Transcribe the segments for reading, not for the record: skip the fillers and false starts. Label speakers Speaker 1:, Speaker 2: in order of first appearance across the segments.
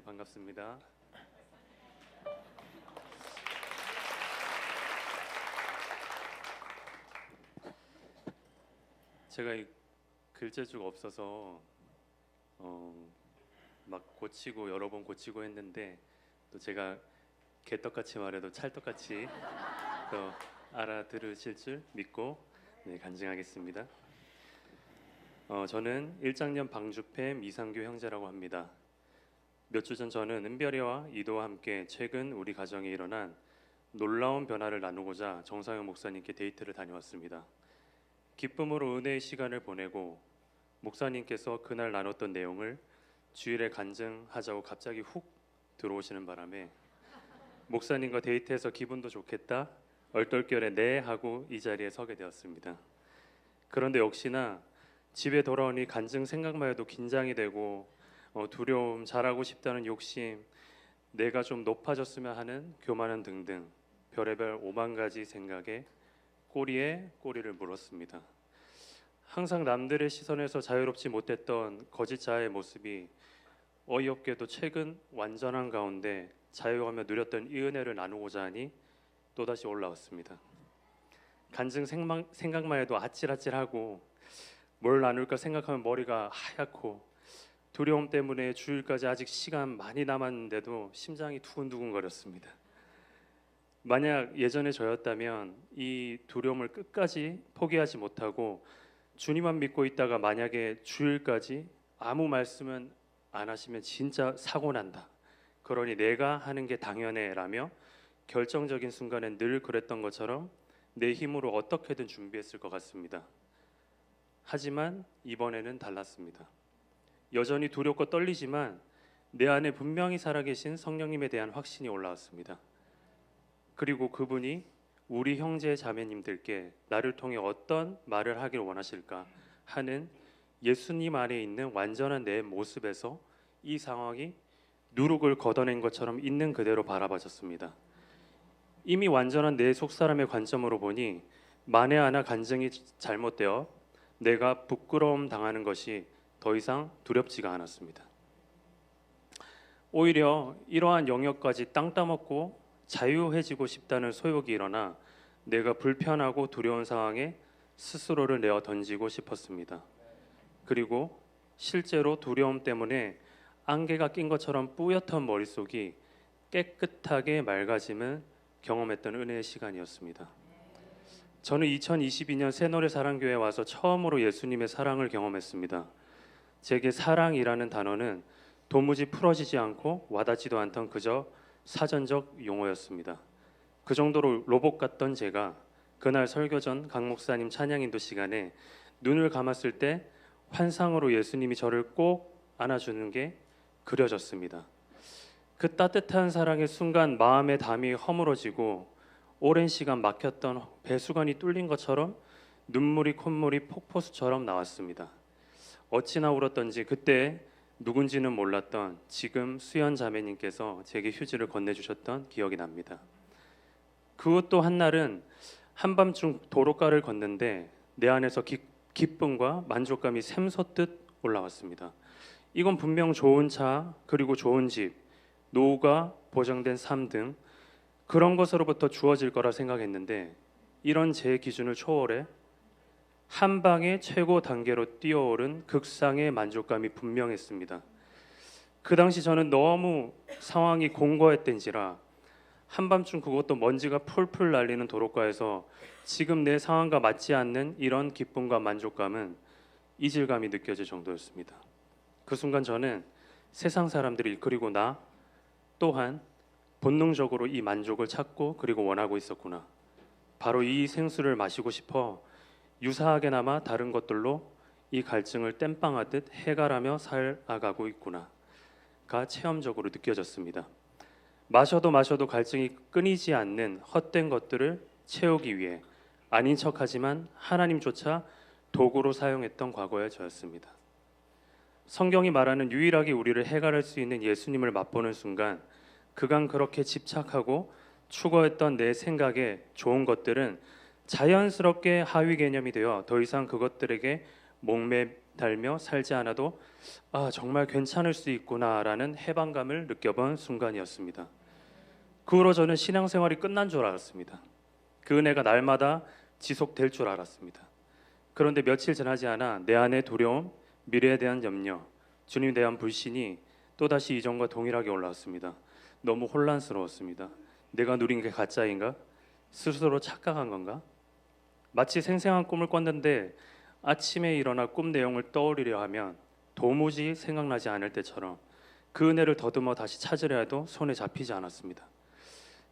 Speaker 1: 반갑습니다. 제가 이 글재주가 없어서 막 고치고 여러 번 고치고 했는데 또 제가 개떡같이 말해도 찰떡같이 또 알아들으실 줄 믿고 간증하겠습니다. 저는 일장년 방주패 미상교 형제라고 합니다. 몇 주 전 저는 은별이와 이도와 함께 최근 우리 가정에 일어난 놀라운 변화를 나누고자 정상영 목사님께 데이트를 다녀왔습니다. 기쁨으로 은혜의 시간을 보내고 목사님께서 그날 나눴던 내용을 주일에 간증하자고 갑자기 훅 들어오시는 바람에 목사님과 데이트해서 기분도 좋겠다 얼떨결에 네 하고 이 자리에 서게 되었습니다. 그런데 역시나 집에 돌아오니 간증 생각만 해도 긴장이 되고 두려움, 잘하고 싶다는 욕심, 내가 좀 높아졌으면 하는 교만은 등등 별의별 오만 가지 생각에 꼬리에 꼬리를 물었습니다. 항상 남들의 시선에서 자유롭지 못했던 거짓 자아의 모습이 어이없게도 최근 완전한 가운데 자유하며 누렸던 이 은혜를 나누고자 하니 또다시 올라왔습니다. 간증 생각만 해도 아찔아찔하고 뭘 나눌까 생각하면 머리가 하얗고 두려움 때문에 주일까지 아직 시간 많이 남았는데도 심장이 두근두근거렸습니다. 만약 예전에 저였다면 이 두려움을 끝까지 포기하지 못하고 주님만 믿고 있다가 만약에 주일까지 아무 말씀은 안 하시면 진짜 사고 난다. 그러니 내가 하는 게 당연해 라며 결정적인 순간엔 늘 그랬던 것처럼 내 힘으로 어떻게든 준비했을 것 같습니다. 하지만 이번에는 달랐습니다. 여전히 두렵고 떨리지만 내 안에 분명히 살아계신 성령님에 대한 확신이 올라왔습니다. 그리고 그분이 우리 형제 자매님들께 나를 통해 어떤 말을 하길 원하실까 하는 예수님 안에 있는 완전한 내 모습에서 이 상황이 누룩을 걷어낸 것처럼 있는 그대로 바라봐졌습니다. 이미 완전한 내 속사람의 관점으로 보니 만에 하나 간증이 잘못되어 내가 부끄러움 당하는 것이 더 이상 두렵지가 않았습니다. 오히려 이러한 영역까지 땅 따먹고 자유해지고 싶다는 소욕이 일어나 내가 불편하고 두려운 상황에 스스로를 내어 던지고 싶었습니다. 그리고 실제로 두려움 때문에 안개가 낀 것처럼 뿌옇던 머릿속이 깨끗하게 맑아짐을 경험했던 은혜의 시간이었습니다. 저는 2022년 새노래 사랑교회에 와서 처음으로 예수님의 사랑을 경험했습니다. 제게 사랑이라는 단어는 도무지 풀어지지 않고 와닿지도 않던 그저 사전적 용어였습니다. 그 정도로 로봇 같던 제가 그날 설교 전 강 목사님 찬양 인도 시간에 눈을 감았을 때 환상으로 예수님이 저를 꼭 안아주는 게 그려졌습니다. 그 따뜻한 사랑의 순간 마음의 담이 허물어지고 오랜 시간 막혔던 배수관이 뚫린 것처럼 눈물이 콧물이 폭포수처럼 나왔습니다. 어찌나 울었던지 그때 누군지는 몰랐던 지금 수연 자매님께서 제게 휴지를 건네주셨던 기억이 납니다. 그것도 한날은 한밤중 도로가를 걷는데 내 안에서 기쁨과 만족감이 샘솟듯 올라왔습니다. 이건 분명 좋은 차 그리고 좋은 집, 노후가 보장된 삶 등 그런 것으로부터 주어질 거라 생각했는데 이런 제 기준을 초월해 한 방에 최고 단계로 뛰어오른 극상의 만족감이 분명했습니다. 그 당시 저는 너무 상황이 공고했던지라 한밤중 그것도 먼지가 풀풀 날리는 도로가에서 지금 내 상황과 맞지 않는 이런 기쁨과 만족감은 이질감이 느껴질 정도였습니다. 그 순간 저는 세상 사람들이 그리고 나 또한 본능적으로 이 만족을 찾고 그리고 원하고 있었구나. 바로 이 생수를 마시고 싶어 유사하게나마 다른 것들로 이 갈증을 땜빵하듯 해갈하며 살아가고 있구나가 체험적으로 느껴졌습니다. 마셔도 갈증이 끊이지 않는 헛된 것들을 채우기 위해 아닌 척하지만 하나님조차 도구로 사용했던 과거의 저였습니다. 성경이 말하는 유일하게 우리를 해갈할 수 있는 예수님을 맛보는 순간 그간 그렇게 집착하고 추구했던 내 생각에 좋은 것들은 자연스럽게 하위 개념이 되어 더 이상 그것들에게 목매 달며 살지 않아도 정말 괜찮을 수 있구나라는 해방감을 느껴본 순간이었습니다. 그 후로 저는 신앙생활이 끝난 줄 알았습니다. 그 은혜가 날마다 지속될 줄 알았습니다. 그런데 며칠 지나지 않아 내 안의 두려움, 미래에 대한 염려, 주님에 대한 불신이 또다시 이전과 동일하게 올라왔습니다. 너무 혼란스러웠습니다. 내가 누린 게 가짜인가? 스스로 착각한 건가? 마치 생생한 꿈을 꿨는데 아침에 일어나 꿈 내용을 떠올리려 하면 도무지 생각나지 않을 때처럼 그 은혜를 더듬어 다시 찾으려 해도 손에 잡히지 않았습니다.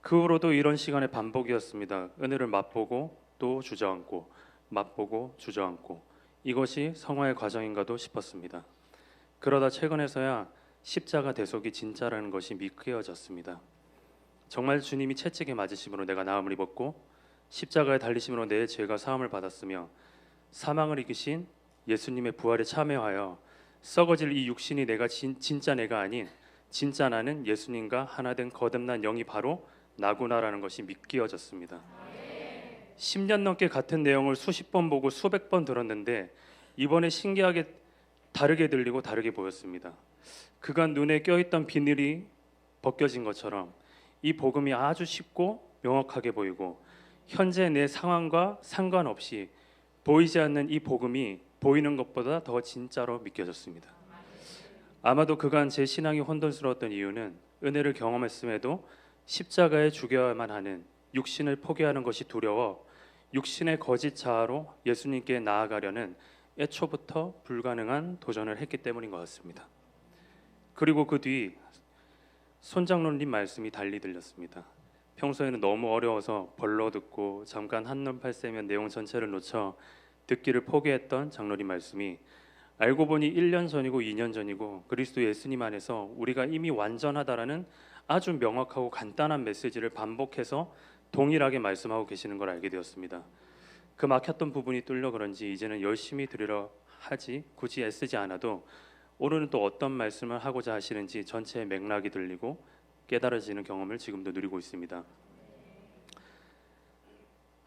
Speaker 1: 그 후로도 이런 시간의 반복이었습니다. 은혜를 맛보고 또 주저앉고 맛보고 주저앉고 이것이 성화의 과정인가도 싶었습니다. 그러다 최근에서야 십자가 대속이 진짜라는 것이 믿겨졌습니다. 정말 주님이 채찍에 맞으심으로 내가 나음을 입었고 십자가에 달리심으로 내 죄가 사함을 받았으며 사망을 이기신 예수님의 부활에 참여하여 썩어질 이 육신이 내가 진짜 내가 아닌 진짜 나는 예수님과 하나 된 거듭난 영이 바로 나구나라는 것이 믿겨졌습니다. 10년 넘게 같은 내용을 수십 번 보고 수백 번 들었는데 이번에 신기하게 다르게 들리고 다르게 보였습니다. 그간 눈에 껴있던 비늘이 벗겨진 것처럼 이 복음이 아주 쉽고 명확하게 보이고 현재 내 상황과 상관없이 보이지 않는 이 복음이 보이는 것보다 더 진짜로 믿겨졌습니다. 아마도 그간 제 신앙이 혼돈스러웠던 이유는 은혜를 경험했음에도 십자가에 죽여야만 하는 육신을 포기하는 것이 두려워 육신의 거짓 자아로 예수님께 나아가려는 애초부터 불가능한 도전을 했기 때문인 것 같습니다. 그리고 그 뒤 손장로님 말씀이 달리 들렸습니다. 평소에는 너무 어려워서 벌러 듣고 잠깐 한눈 팔새면 내용 전체를 놓쳐 듣기를 포기했던 장로님 말씀이 알고 보니 1년 전이고 2년 전이고 그리스도 예수님 안에서 우리가 이미 완전하다라는 아주 명확하고 간단한 메시지를 반복해서 동일하게 말씀하고 계시는 걸 알게 되었습니다. 그 막혔던 부분이 뚫려 그런지 이제는 열심히 들으려 하지 굳이 애쓰지 않아도 오늘은 또 어떤 말씀을 하고자 하시는지 전체의 맥락이 들리고 깨달아지는 경험을 지금도 누리고 있습니다.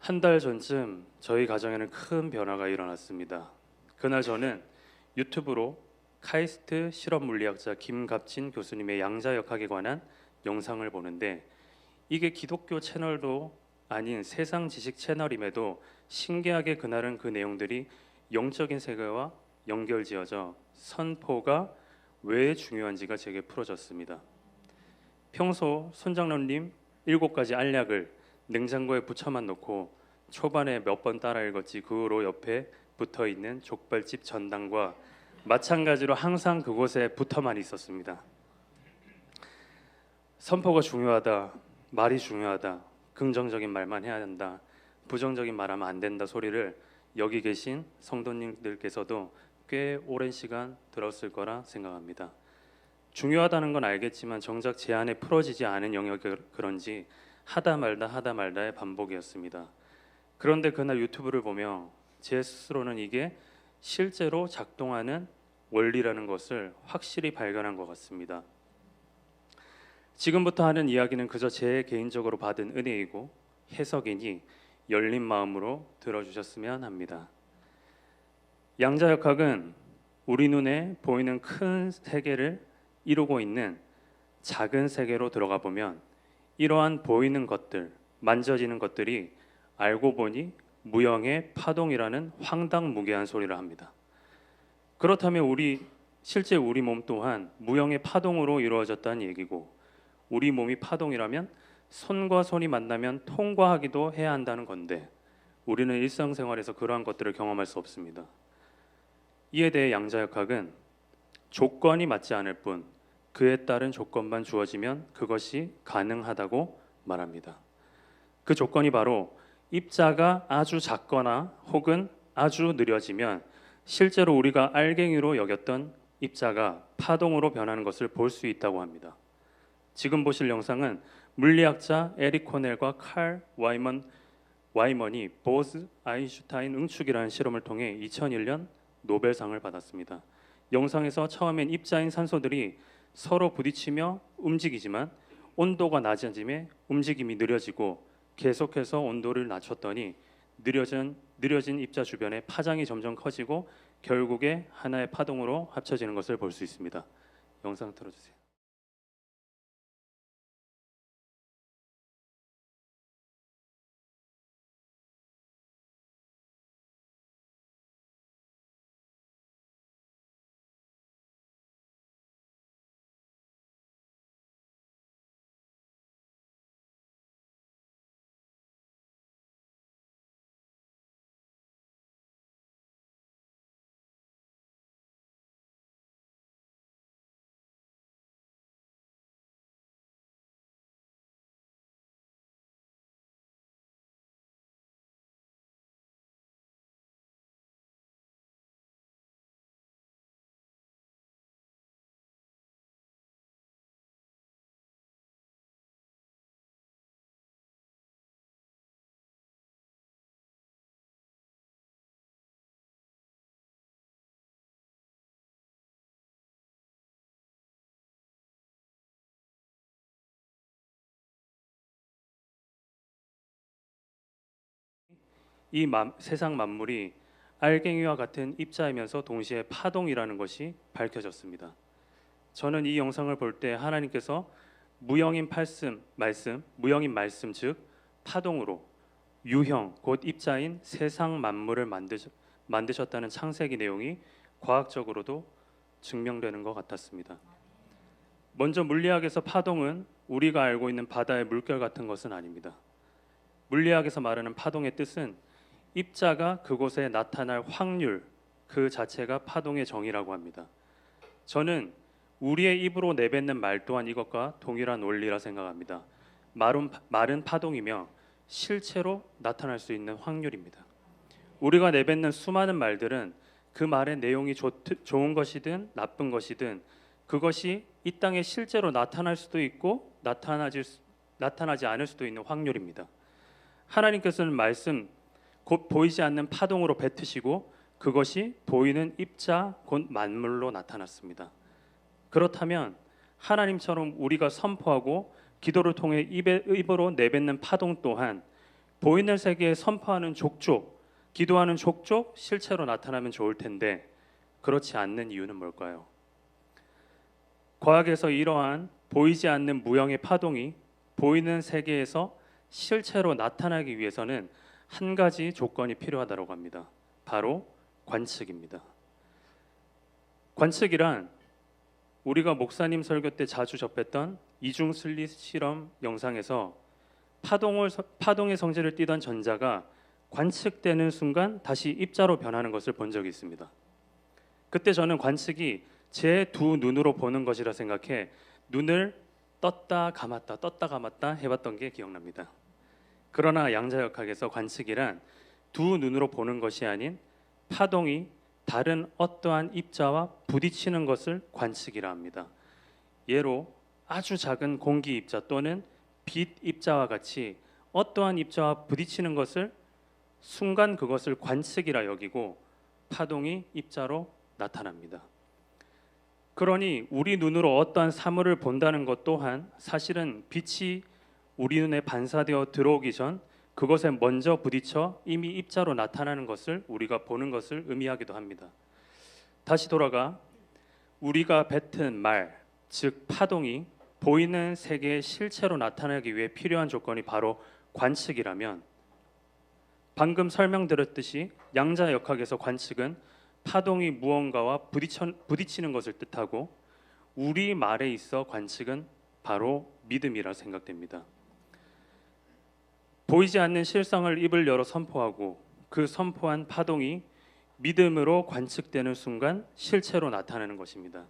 Speaker 1: 한 달 전쯤 저희 가정에는 큰 변화가 일어났습니다. 그날 저는 유튜브로 카이스트 실험물리학자 김갑진 교수님의 양자역학에 관한 영상을 보는데 이게 기독교 채널도 아닌 세상 지식 채널임에도 신기하게 그날은 그 내용들이 영적인 세계와 연결지어져 선포가 왜 중요한지가 제게 풀어졌습니다. 평소 손장로님 7가지 알약을 냉장고에 붙여만 놓고 초반에 몇 번 따라 읽었지 그 후로 옆에 붙어있는 족발집 전당과 마찬가지로 항상 그곳에 붙어만 있었습니다. 선포가 중요하다, 말이 중요하다, 긍정적인 말만 해야 한다, 부정적인 말하면 안 된다 소리를 여기 계신 성도님들께서도 꽤 오랜 시간 들었을 거라 생각합니다. 중요하다는 건 알겠지만 정작 제 안에 풀어지지 않은 영역이 그런지 하다 말다의 반복이었습니다. 그런데 그날 유튜브를 보며 제 스스로는 이게 실제로 작동하는 원리라는 것을 확실히 발견한 것 같습니다. 지금부터 하는 이야기는 그저 제 개인적으로 받은 은혜이고 해석이니 열린 마음으로 들어주셨으면 합니다. 양자역학은 우리 눈에 보이는 큰 세계를 이루고 있는 작은 세계로 들어가 보면 이러한 보이는 것들, 만져지는 것들이 알고 보니 무형의 파동이라는 황당무계한 소리를 합니다. 그렇다면 실제 우리 몸 또한 무형의 파동으로 이루어졌다는 얘기고 우리 몸이 파동이라면 손과 손이 만나면 통과하기도 해야 한다는 건데 우리는 일상생활에서 그러한 것들을 경험할 수 없습니다. 이에 대해 양자역학은 조건이 맞지 않을 뿐 그에 따른 조건만 주어지면 그것이 가능하다고 말합니다. 그 조건이 바로 입자가 아주 작거나 혹은 아주 느려지면 실제로 우리가 알갱이로 여겼던 입자가 파동으로 변하는 것을 볼 수 있다고 합니다. 지금 보실 영상은 물리학자 에릭 코넬과 칼 와이먼이 보즈 아인슈타인 응축이라는 실험을 통해 2001년 노벨상을 받았습니다. 영상에서 처음엔 입자인 산소들이 서로 부딪히며 움직이지만 온도가 낮아짐에 움직임이 느려지고 계속해서 온도를 낮췄더니 느려진 입자 주변에 파장이 점점 커지고 결국에 하나의 파동으로 합쳐지는 것을 볼 수 있습니다. 영상 틀어주세요. 세상 만물이 알갱이와 같은 입자이면서 동시에 파동이라는 것이 밝혀졌습니다. 저는 이 영상을 볼 때 하나님께서 무형인 말씀 즉 파동으로 유형 곧 입자인 세상 만물을 만드셨다는 창세기 내용이 과학적으로도 증명되는 것 같았습니다. 먼저 물리학에서 파동은 우리가 알고 있는 바다의 물결 같은 것은 아닙니다. 물리학에서 말하는 파동의 뜻은 입자가 그곳에 나타날 확률 그 자체가 파동의 정의라고 합니다. 저는 우리의 입으로 내뱉는 말 또한 이것과 동일한 원리라 생각합니다. 말은 파동이며 실체로 나타날 수 있는 확률입니다. 우리가 내뱉는 수많은 말들은 그 말의 내용이 좋은 것이든 나쁜 것이든 그것이 이 땅에 실제로 나타날 수도 있고 나타나지 않을 수도 있는 확률입니다. 하나님께서는 말씀 곧 보이지 않는 파동으로 뱉으시고 그것이 보이는 입자 곧 만물로 나타났습니다. 그렇다면 하나님처럼 우리가 선포하고 기도를 통해 입으로 내뱉는 파동 또한 보이는 세계에 선포하는 족족, 기도하는 족족 실체로 나타나면 좋을 텐데 그렇지 않는 이유는 뭘까요? 과학에서 이러한 보이지 않는 무형의 파동이 보이는 세계에서 실체로 나타나기 위해서는 한 가지 조건이 필요하다고 합니다. 바로 관측입니다. 관측이란 우리가 목사님 설교 때 자주 접했던 이중 슬릿 실험 영상에서 파동의 성질을 띠던 전자가 관측되는 순간 다시 입자로 변하는 것을 본 적이 있습니다. 그때 저는 관측이 제 두 눈으로 보는 것이라 생각해 눈을 떴다 감았다 해봤던 게 기억납니다. 그러나 양자역학에서 관측이란 두 눈으로 보는 것이 아닌 파동이 다른 어떠한 입자와 부딪히는 것을 관측이라 합니다. 예로 아주 작은 공기 입자 또는 빛 입자와 같이 어떠한 입자와 부딪히는 것을 순간 그것을 관측이라 여기고 파동이 입자로 나타납니다. 그러니 우리 눈으로 어떠한 사물을 본다는 것 또한 사실은 빛이 우리 눈에 반사되어 들어오기 전 그것에 먼저 부딪혀 이미 입자로 나타나는 것을 우리가 보는 것을 의미하기도 합니다. 다시 돌아가 우리가 뱉은 말, 즉 파동이 보이는 세계의 실체로 나타나기 위해 필요한 조건이 바로 관측이라면 방금 설명드렸듯이 양자역학에서 관측은 파동이 무언가와 부딪히는 것을 뜻하고 우리 말에 있어 관측은 바로 믿음이라 생각됩니다. 보이지 않는 실상을 입을 열어 선포하고 그 선포한 파동이 믿음으로 관측되는 순간 실체로 나타나는 것입니다.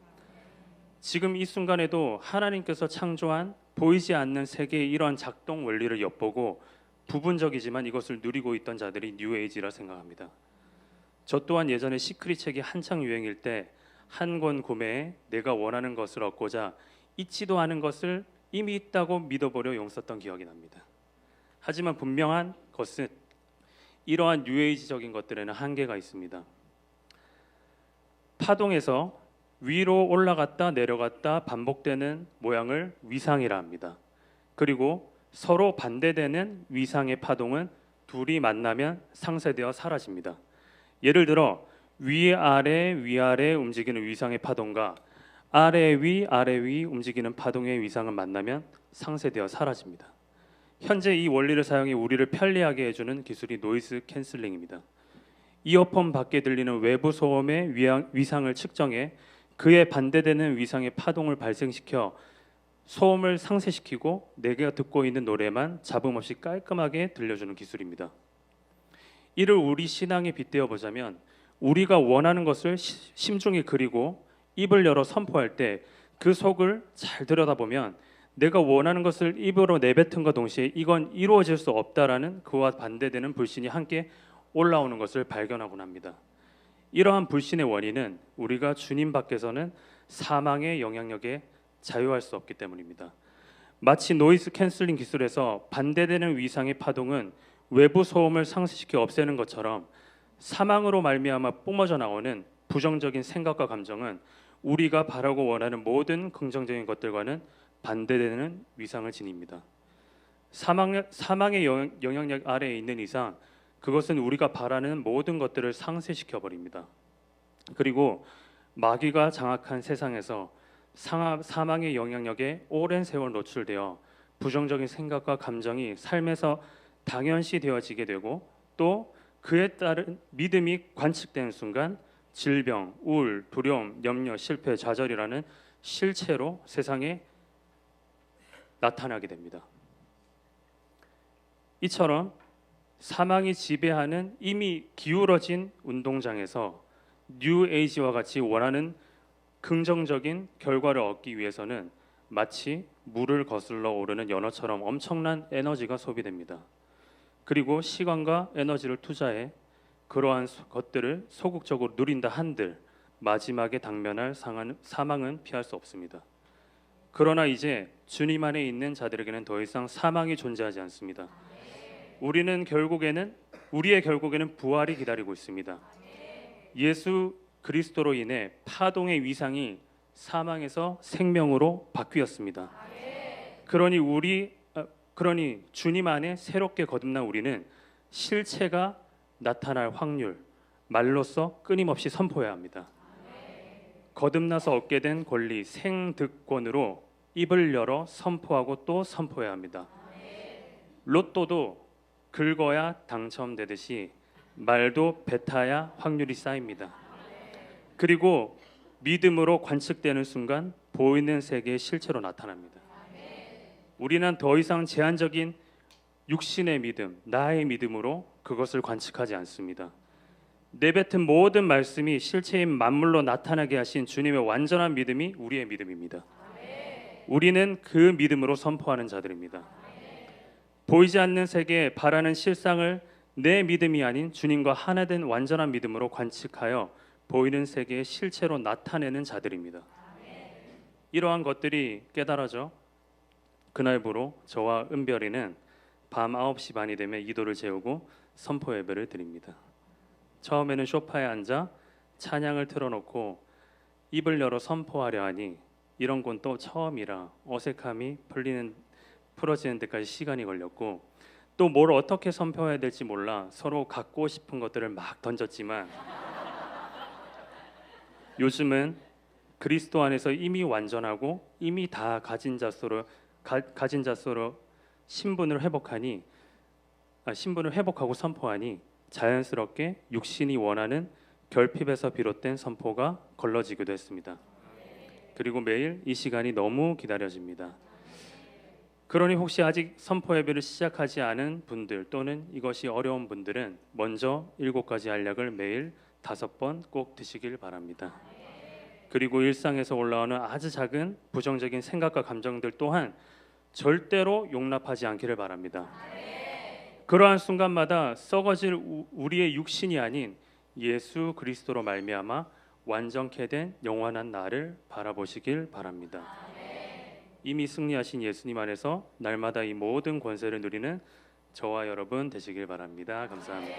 Speaker 1: 지금 이 순간에도 하나님께서 창조한 보이지 않는 세계의 이러한 작동 원리를 엿보고 부분적이지만 이것을 누리고 있던 자들이 뉴에이지라 생각합니다. 저 또한 예전에 시크릿 책이 한창 유행일 때 한 권 구매해 내가 원하는 것을 얻고자 있지도 않은 것을 이미 있다고 믿어보려 용썼던 기억이 납니다. 하지만 분명한 것은 이러한 뉴에이지적인 것들에는 한계가 있습니다. 파동에서 위로 올라갔다 내려갔다 반복되는 모양을 위상이라 합니다. 그리고 서로 반대되는 위상의 파동은 둘이 만나면 상쇄되어 사라집니다. 예를 들어 위아래 움직이는 위상의 파동과 아래 위 움직이는 파동의 위상은 만나면 상쇄되어 사라집니다. 현재 이 원리를 사용해 우리를 편리하게 해주는 기술이 노이즈 캔슬링입니다. 이어폰 밖에 들리는 외부 소음의 위상을 측정해 그에 반대되는 위상의 파동을 발생시켜 소음을 상쇄시키고 내가 듣고 있는 노래만 잡음 없이 깔끔하게 들려주는 기술입니다. 이를 우리 신앙에 빗대어 보자면 우리가 원하는 것을 심중히 그리고 입을 열어 선포할 때 그 속을 잘 들여다보면 내가 원하는 것을 입으로 내뱉은과 동시에 이건 이루어질 수 없다라는 그와 반대되는 불신이 함께 올라오는 것을 발견하곤 합니다. 이러한 불신의 원인은 우리가 주님 밖에서는 사망의 영향력에 자유할 수 없기 때문입니다. 마치 노이즈 캔슬링 기술에서 반대되는 위상의 파동은 외부 소음을 상쇄시켜 없애는 것처럼 사망으로 말미암아 뿜어져 나오는 부정적인 생각과 감정은 우리가 바라고 원하는 모든 긍정적인 것들과는 반대되는 위상을 지닙니다. 사망의 영향력 아래에 있는 이상 그것은 우리가 바라는 모든 것들을 상쇄시켜 버립니다. 그리고 마귀가 장악한 세상에서 사망의 영향력에 오랜 세월 노출되어 부정적인 생각과 감정이 삶에서 당연시 되어지게 되고 또 그에 따른 믿음이 관측되는 순간 질병, 우울, 두려움, 염려, 실패, 좌절이라는 실체로 세상에 나타나게 됩니다. 이처럼 사망이 지배하는 이미 기울어진 운동장에서 뉴 에이지와 같이 원하는 긍정적인 결과를 얻기 위해서는 마치 물을 거슬러 오르는 연어처럼 엄청난 에너지가 소비됩니다. 그리고 시간과 에너지를 투자해 그러한 것들을 소극적으로 누린다 한들 마지막에 당면할 사망은 피할 수 없습니다. 그러나 이제 주님 안에 있는 자들에게는 더 이상 사망이 존재하지 않습니다. 우리의 결국에는 부활이 기다리고 있습니다. 예수 그리스도로 인해 파동의 위상이 사망에서 생명으로 바뀌었습니다. 그러니 주님 안에 새롭게 거듭난 우리는 실체가 나타날 확률, 말로써 끊임없이 선포해야 합니다. 거듭나서 얻게 된 권리, 생득권으로 입을 열어 선포하고 또 선포해야 합니다. 로또도 긁어야 당첨되듯이 말도 뱉어야 확률이 쌓입니다. 그리고 믿음으로 관측되는 순간 보이는 세계의 실체로 나타납니다. 우리는 더 이상 제한적인 육신의 믿음, 나의 믿음으로 그것을 관측하지 않습니다. 내뱉은 모든 말씀이 실체인 만물로 나타나게 하신 주님의 완전한 믿음이 우리의 믿음입니다. 우리는 그 믿음으로 선포하는 자들입니다. 보이지 않는 세계에 바라는 실상을 내 믿음이 아닌 주님과 하나된 완전한 믿음으로 관측하여 보이는 세계의 실체로 나타내는 자들입니다. 이러한 것들이 깨달아져 그날부로 저와 은별이는 밤 9시 반이 되면 이도를 재우고 선포 예배를 드립니다. 처음에는 소파에 앉아 찬양을 틀어놓고 입을 열어 선포하려 하니 이런 건 또 처음이라 어색함이 풀어지는 데까지 시간이 걸렸고 또 뭘 어떻게 선포해야 될지 몰라 서로 갖고 싶은 것들을 막 던졌지만 요즘은 그리스도 안에서 이미 완전하고 이미 다 가진 자소로 신분을 회복하고 선포하니 자연스럽게 육신이 원하는 결핍에서 비롯된 선포가 걸러지기도 했습니다. 그리고 매일 이 시간이 너무 기다려집니다. 그러니 혹시 아직 선포 예배를 시작하지 않은 분들 또는 이것이 어려운 분들은 먼저 7가지 알약을 매일 5번 꼭 드시길 바랍니다. 그리고 일상에서 올라오는 아주 작은 부정적인 생각과 감정들 또한 절대로 용납하지 않기를 바랍니다. 그러한 순간마다 썩어질 우리의 육신이 아닌 예수 그리스도로 말미암아 완전케 된 영원한 나를 바라보시길 바랍니다. 이미 승리하신 예수님 안에서 날마다 이 모든 권세를 누리는 저와 여러분 되시길 바랍니다. 감사합니다.